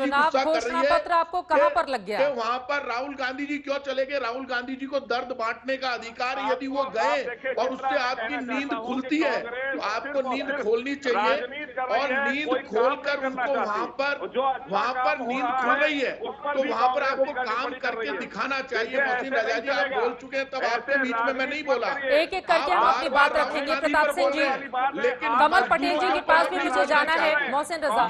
चुनाव गुस्सा कर घोषणा रही है पत्र आपको कहां पर लग गया? वहां पर राहुल गांधी जी क्यों चले गए? राहुल गांधी जी को दर्द बांटने का अधिकार है, यदि वो गए और उससे आपकी नींद खुलती है तो आपको नींद खोलनी चाहिए, और नींद खोलकर उनको वहां पर नींद खुल रही है तो वहां पर आपको काम करके दिखाना चाहिए। मोहसिन रजा जी, आप बोल चुके हैं, तब आपके बीच में मैं नहीं बोला। एक एक करके हम अपनी बात रखेंगे। प्रताप सिंह जी, लेकिन कमल पटेल जी के पास भी मुझे जाना है। मोहसिन रजा,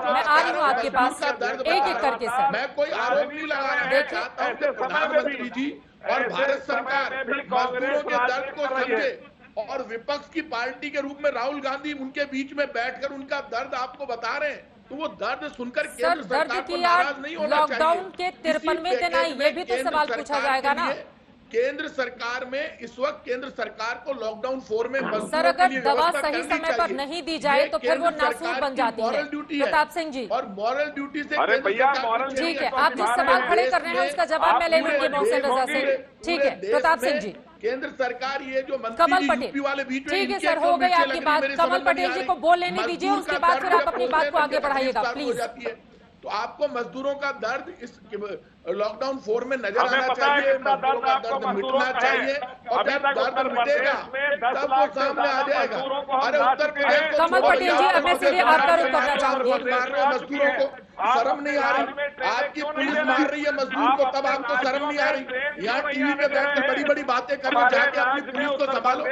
मैं आ रही हूँ आपके पास, एक एक करके सर। मैं कोई आरोप नहीं लगा रहा, मैं चाहता हूं कि प्रधानमंत्री जी और भारत सरकार मजदूरों के दर्द को समझे, और विपक्ष की पार्टी के रूप में राहुल गांधी उनके बीच में बैठकर उनका दर्द आपको बता रहे हैं, तो वो दर्द सुनकर केंद्र सरकार को नाराज नहीं होना चाहिए। लॉकडाउन के 53वें दिन आई, ये भी तो सवाल पूछा जाएगा ना। केंद्र सरकार में इस वक्त केंद्र सरकार को लॉकडाउन 4 में सर, अगर दवा सही समय पर नहीं दी जाए तो फिर वो नासूर बन जाती है। प्रताप सिंह जी, और मॉरल ड्यूटी से अरे भैया मॉरल ठीक है, आप जिस सवाल खड़े कर रहे हैं उसका जवाब मैं ले लूंगी मोहसिन रजा से। ठीक है प्रताप सिंह जी। केंद्र सरकार ये जो कमल पटेल वाले बीच में, ठीक है सर, हो गई आपकी बात। कमल पटेल जी को बोल लेने दीजिए, उसके बाद फिर आप अपनी बात को आगे बढ़ाइएगा प्लीज। तो आपको मजदूरों का दर्द इस लॉकडाउन 4 में नजर आना चाहिए, मजदूरों का दर्द मिटना चाहिए, और जब दर्द मिटेगा तब वो सामने आ जाएगा। अरे उत्तर प्रदेश कमल पटेल जी, अब मैं सीधे आपका रुख करना चाहूंगी। मार रहे मजदूरों को, शर्म नहीं आ रही? आपकी पुलिस मार रही है मजदूर को, तब आपको शर्म नहीं आ रही? यहाँ टीवी पे बैठकर बड़ी बड़ी बातें करके जाके अपनी पुलिस को संभालो।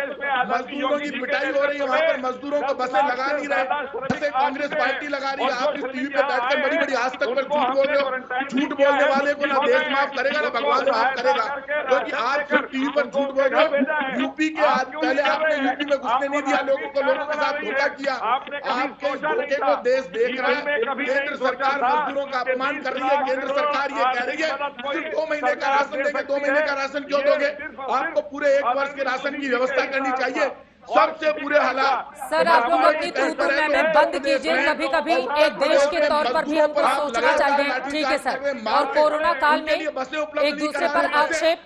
मजदूरों की पिटाई हो रही है, वहां पर मजदूरों को बसें लगा नहीं रहे, बसें कांग्रेस पार्टी लगा रही है। आप इस टीवी पे बैठकर बड़ी बड़ी आज तक पर झूठ बोल रहे हो। झूठ बोलने वाले को ना देश माफ करेगा ना भगवान माफ करेगा, क्योंकि आप सिर्फ टीवी पर झूठ बोल रहे हो। यूपी के पहले आपने यूपी में घुसने नहीं दिया लोगों को, लोगों के साथ धोखा किया। आपके धोखे को देश देख रहा है। केंद्र सरकार मजदूरों का अपमान कर रही है। केंद्र सरकार ये कह रही है सिर्फ 2 महीने का राशन देंगे। 2 महीने का राशन क्यों दोगे? आपको पूरे 1 वर्ष के राशन की व्यवस्था करनी चाहिए। सबसे बुरे हालात। सर, आप लोग अपनी तू में बंद कीजिए। कभी कभी एक देश के तौर पर भी हमको सोचना चाहिए। ठीक है सर। और कोरोना काल में एक दूसरे पर आक्षेप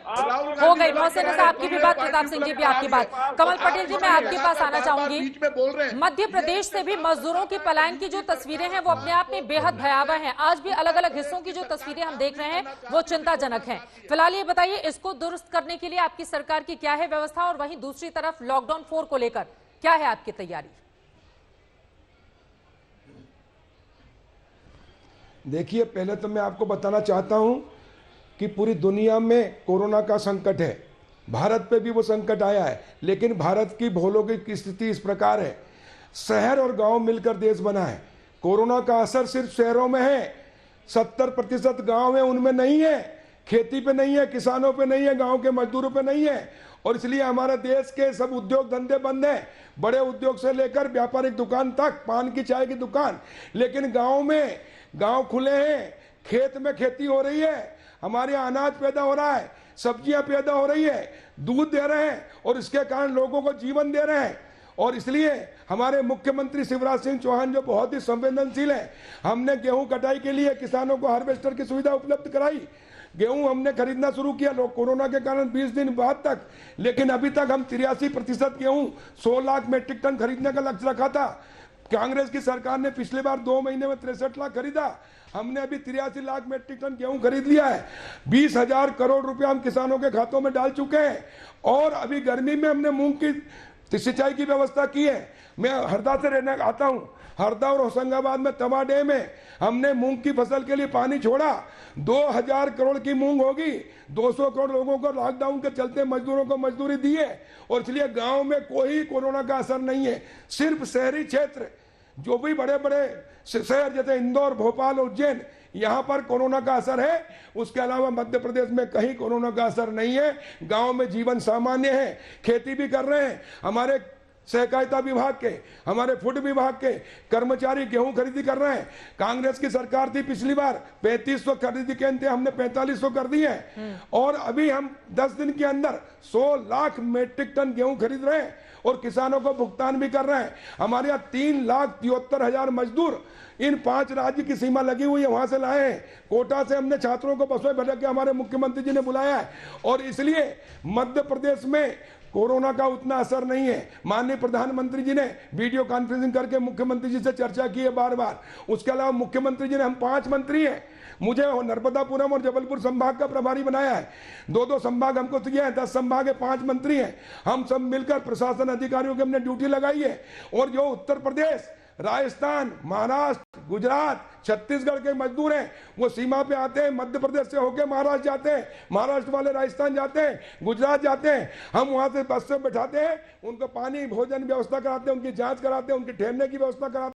हो गई। मोहसिन रजा, आपकी भी बात, प्रताप सिंह जी भी आपकी बात। कमल पटेल जी, मैं आपके पास आना चाहूंगी। मध्य प्रदेश से भी मजदूरों की पलायन की जो तस्वीरें हैं वो अपने आप में बेहद भयावह हैं। आज भी अलग अलग हिस्सों की जो तस्वीरें हम देख रहे हैं वो चिंताजनक है। फिलहाल ये बताइए, इसको दुरुस्त करने के लिए आपकी सरकार की क्या है व्यवस्था, और वहीं दूसरी तरफ लॉकडाउन 4 को लेकर क्या है आपकी तैयारी? देखिए, पहले तो मैं आपको बताना चाहता हूं कि पूरी दुनिया में कोरोना का संकट है। भारत पे भी वो संकट आया है, लेकिन भारत की भौगोलिक स्थिति इस प्रकार है, शहर और गांव मिलकर देश बना है। कोरोना का असर सिर्फ शहरों में है, 70% गांव है उनमें नहीं है, खेती पे नहीं है, किसानों पे नहीं है, गांव के मजदूरों पे नहीं है। और इसलिए हमारे देश के सब उद्योग धंधे बंद हैं, बड़े उद्योग से लेकर व्यापारिक दुकान तक, पान की चाय की दुकान। लेकिन गांव में गांव खुले हैं, खेत में खेती हो रही है, हमारे यहाँ अनाज पैदा हो रहा है, सब्जियां पैदा हो रही है, दूध दे रहे हैं, और इसके कारण लोगों को जीवन दे रहे हैं। और इसलिए हमारे मुख्यमंत्री शिवराज सिंह चौहान जो बहुत ही संवेदनशील है, हमने गेहूं कटाई के लिए किसानों को हार्वेस्टर की सुविधा उपलब्ध कराई। गेहूं हमने खरीदना शुरू किया कोरोना के कारण 20 दिन बाद तक, लेकिन अभी तक हम 83% गेहूं 100 लाख मीट्रिक टन खरीदने का लक्ष्य रखा था। कांग्रेस की सरकार ने पिछले बार 2 महीने में 63 लाख खरीदा, हमने अभी 83 लाख मीट्रिक टन गेहूं खरीद लिया है। 20,000 करोड़ रुपया हम किसानों के खातों में डाल चुके हैं। और अभी गर्मी में हमने मूंग की सिंचाई की व्यवस्था की है। मैं हरदा से रहने आता हूं, हरदा और होशंगाबाद में तवा डैम में हमने मूंग की फसल के लिए पानी छोड़ा। 2000 करोड़ की मूंग होगी, 200 करोड़ लोगों को लॉकडाउन के चलते मजदूरों को मजदूरी दी है। और इसलिए गांव में कोई कोरोना का असर नहीं है। सिर्फ शहरी क्षेत्र, जो भी बड़े बड़े शहर जैसे इंदौर, भोपाल, उज्जैन, यहाँ पर कोरोना का असर है। उसके अलावा मध्य प्रदेश में कहीं कोरोना का असर नहीं है। गांव में जीवन सामान्य है, खेती भी कर रहे हैं। हमारे सहकारिता विभाग के, हमारे फूड विभाग के कर्मचारी गेहूं खरीदी कर रहे हैं। कांग्रेस की सरकार थी पिछली बार 3500 खरीदी के अंत हमने 4500 कर दी है। और अभी हम 10 दिन के अंदर 100 लाख मीट्रिक टन गेहूं खरीद रहे हैं और किसानों को भुगतान भी कर रहे हैं। हमारे यहाँ 3,73,000 मजदूर इन 5 राज्य की सीमा लगी हुई है, वहां से लाए हैं। कोटा से हमने छात्रों को बसों में भटक के हमारे मुख्यमंत्री जी ने बुलाया है। और इसलिए मध्य प्रदेश में कोरोना का उतना असर नहीं है। माननीय प्रधानमंत्री जी ने वीडियो कॉन्फ्रेंसिंग करके मुख्यमंत्री जी से चर्चा की है बार बार। उसके अलावा मुख्यमंत्री जी ने, हम 5 मंत्री हैं, मुझे नर्मदापुरम और जबलपुर संभाग का प्रभारी बनाया है। 2-2 संभाग हमको दिए हैं, 10 संभाग है, 5 मंत्री हैं। हम सब मिलकर प्रशासन अधिकारियों की हमने ड्यूटी लगाई है। और जो उत्तर प्रदेश, राजस्थान, महाराष्ट्र, गुजरात, छत्तीसगढ़ के मजदूर हैं, वो सीमा पे आते हैं, मध्य प्रदेश से होकर महाराष्ट्र जाते हैं, महाराष्ट्र वाले राजस्थान जाते हैं, गुजरात जाते हैं। हम वहां से बस से बैठाते हैं, उनको पानी भोजन व्यवस्था कराते हैं, उनकी जांच कराते हैं, उनके ठहरने की व्यवस्था कराते हैं।